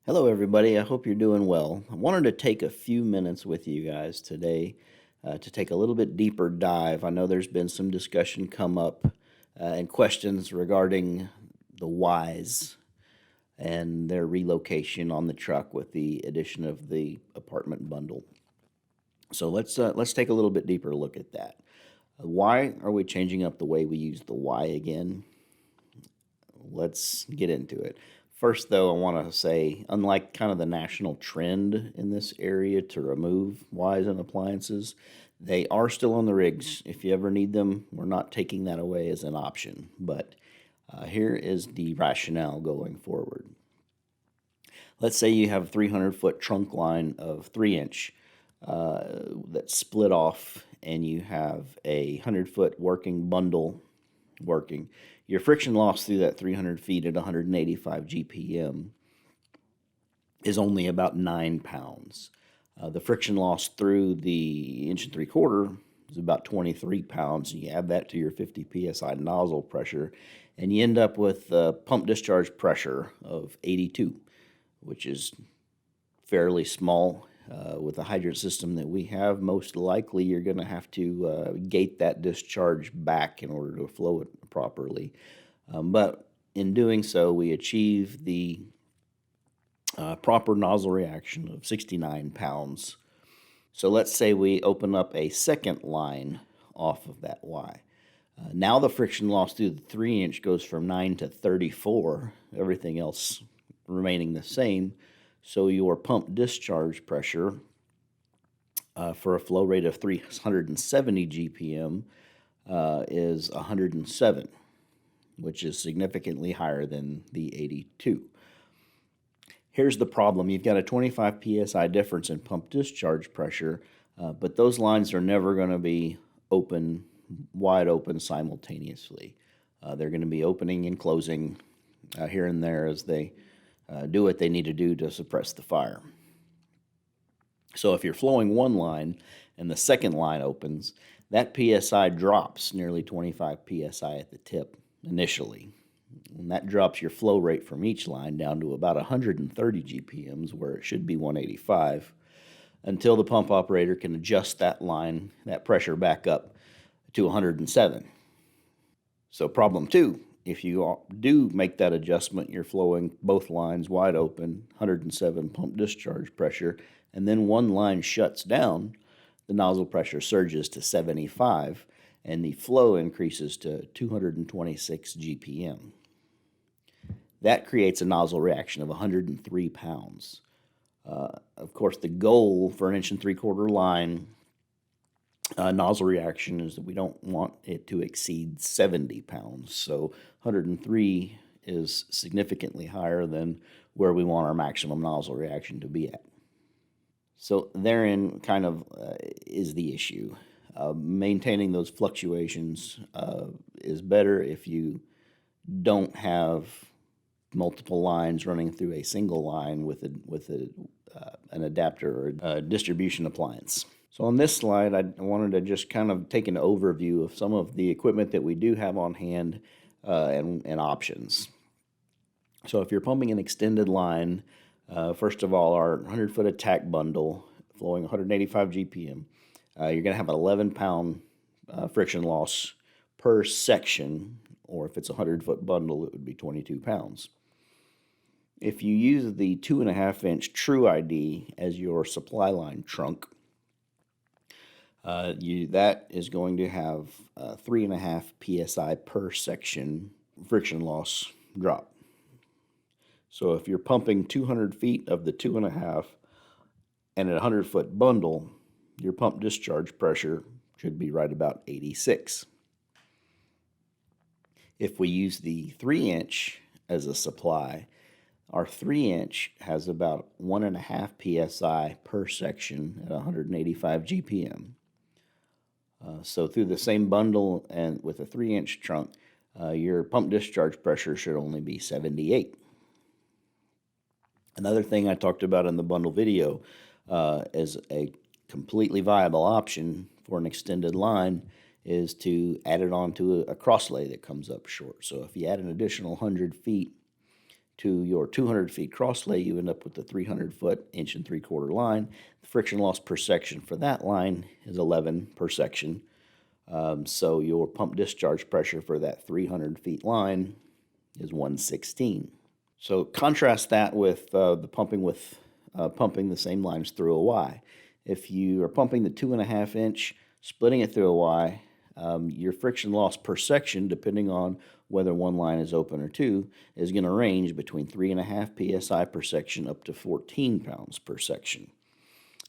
Hello, everybody. I hope you're doing well. I wanted to take a few minutes with you guys today to take a little bit deeper dive. I know there's been some discussion come up and questions regarding the wyes and their relocation on the truck with the addition of the apartment bundle. So let's take a little bit deeper look at that. Why are we changing up the way we use the why again? Let's get into it. First, though, I want to say, unlike kind of the national trend in this area to remove wyes and appliances, they are still on the rigs. If you ever need them, we're not taking that away as an option. But here is the rationale going forward. Let's say you have a 300-foot trunk line of 3-inch that's split off, and you have a 100-foot working bundle working. Your friction loss through that 300 feet at 185 GPM is only about 9 pounds. The friction loss through the 1 3/4 is about 23 pounds. You add that to your 50 psi nozzle pressure, and you end up with a pump discharge pressure of 82, which is fairly small. With the hydrant system that we have, most likely you're going to have to gate that discharge back in order to flow it properly. But in doing so, we achieve the proper nozzle reaction of 69 pounds. So let's say we open up a second line off of that Y. Now the friction loss through the 3-inch goes from 9 to 34, everything else remaining the same. So your pump discharge pressure for a flow rate of 370 GPM is 107, which is significantly higher than the 82. Here's the problem. You've got a 25 psi difference in pump discharge pressure, but those lines are never going to be open, wide open simultaneously. They're going to be opening and closing here and there as they do what they need to do to suppress the fire. So if you're flowing one line and the second line opens, that PSI drops nearly 25 PSI at the tip initially. And that drops your flow rate from each line down to about 130 GPMs, where it should be 185, until the pump operator can adjust that line, that pressure back up to 107. So problem two, if you do make that adjustment, you're flowing both lines wide open, 107 pump discharge pressure, and then one line shuts down, the nozzle pressure surges to 75, and the flow increases to 226 GPM. That creates a nozzle reaction of 103 pounds. Of course, the goal for an 1 3/4 line nozzle reaction is that we don't want it to exceed 70 pounds. So 103 is significantly higher than where we want our maximum nozzle reaction to be at. So therein kind of is the issue. Maintaining those fluctuations is better if you don't have multiple lines running through a single line with an adapter or a distribution appliance. So on this slide, I wanted to just kind of take an overview of some of the equipment that we do have on hand and options. So if you're pumping an extended line, first of all, our 100-foot attack bundle flowing 185 GPM, you're going to have an 11-pound friction loss per section, or if it's a 100-foot bundle, it would be 22 pounds. If you use the 2.5-inch True ID as your supply line trunk, that is going to have 3.5 psi per section friction loss drop. So if you're pumping 200 feet of the 2.5 and a 100-foot bundle, your pump discharge pressure should be right about 86. If we use the 3-inch as a supply, our 3-inch has about 1.5 psi per section at 185 GPM. So through the same bundle and with a 3-inch trunk, your pump discharge pressure should only be 78. Another thing I talked about in the bundle video as a completely viable option for an extended line is to add it onto a crosslay that comes up short. So if you add an additional 100 feet to your 200 feet cross lay, you end up with the 300-foot 1.75 inch line. The friction loss per section for that line is 11 per section. So your pump discharge pressure for that 300 feet line is 116. So contrast that with pumping the same lines through a Y. If you are pumping the 2.5 inch, splitting it through a Y, your friction loss per section, depending on whether one line is open or two, is going to range between 3.5 psi per section up to 14 pounds per section.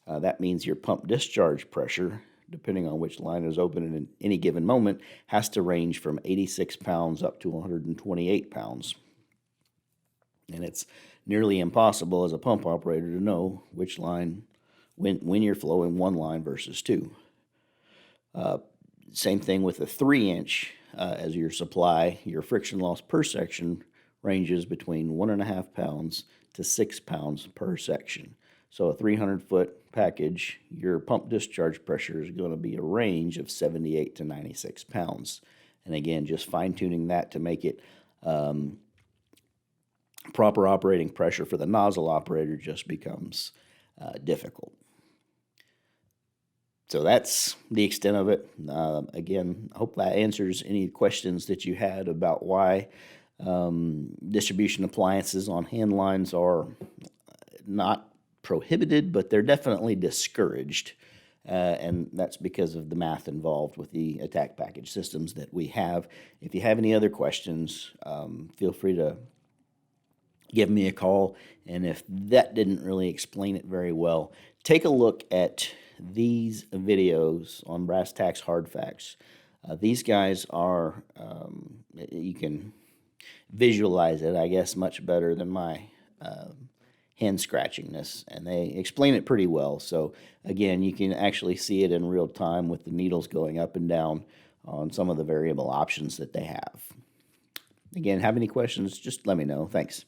That means your pump discharge pressure, depending on which line is open at any given moment, has to range from 86 pounds up to 128 pounds. And it's nearly impossible as a pump operator to know which line, when you're flowing one line versus two. Same thing with a 3-inch as your supply. Your friction loss per section ranges between 1.5 pounds to 6 pounds per section. So a 300-foot package, your pump discharge pressure is going to be a range of 78 to 96 pounds. And again, just fine-tuning that to make it proper operating pressure for the nozzle operator just becomes difficult. So that's the extent of it. Again, I hope that answers any questions that you had about why distribution appliances on hand lines are not prohibited, but they're definitely discouraged. And that's because of the math involved with the attack package systems that we have. If you have any other questions, feel free to give me a call. And if that didn't really explain it very well, take a look at these videos on Brass Tacks Hard Facts. These guys are, you can visualize it, I guess, much better than my hand scratchingness, and they explain it pretty well. So again, you can actually see it in real time with the needles going up and down on some of the variable options that they have. Again, have any questions, just let me know. Thanks.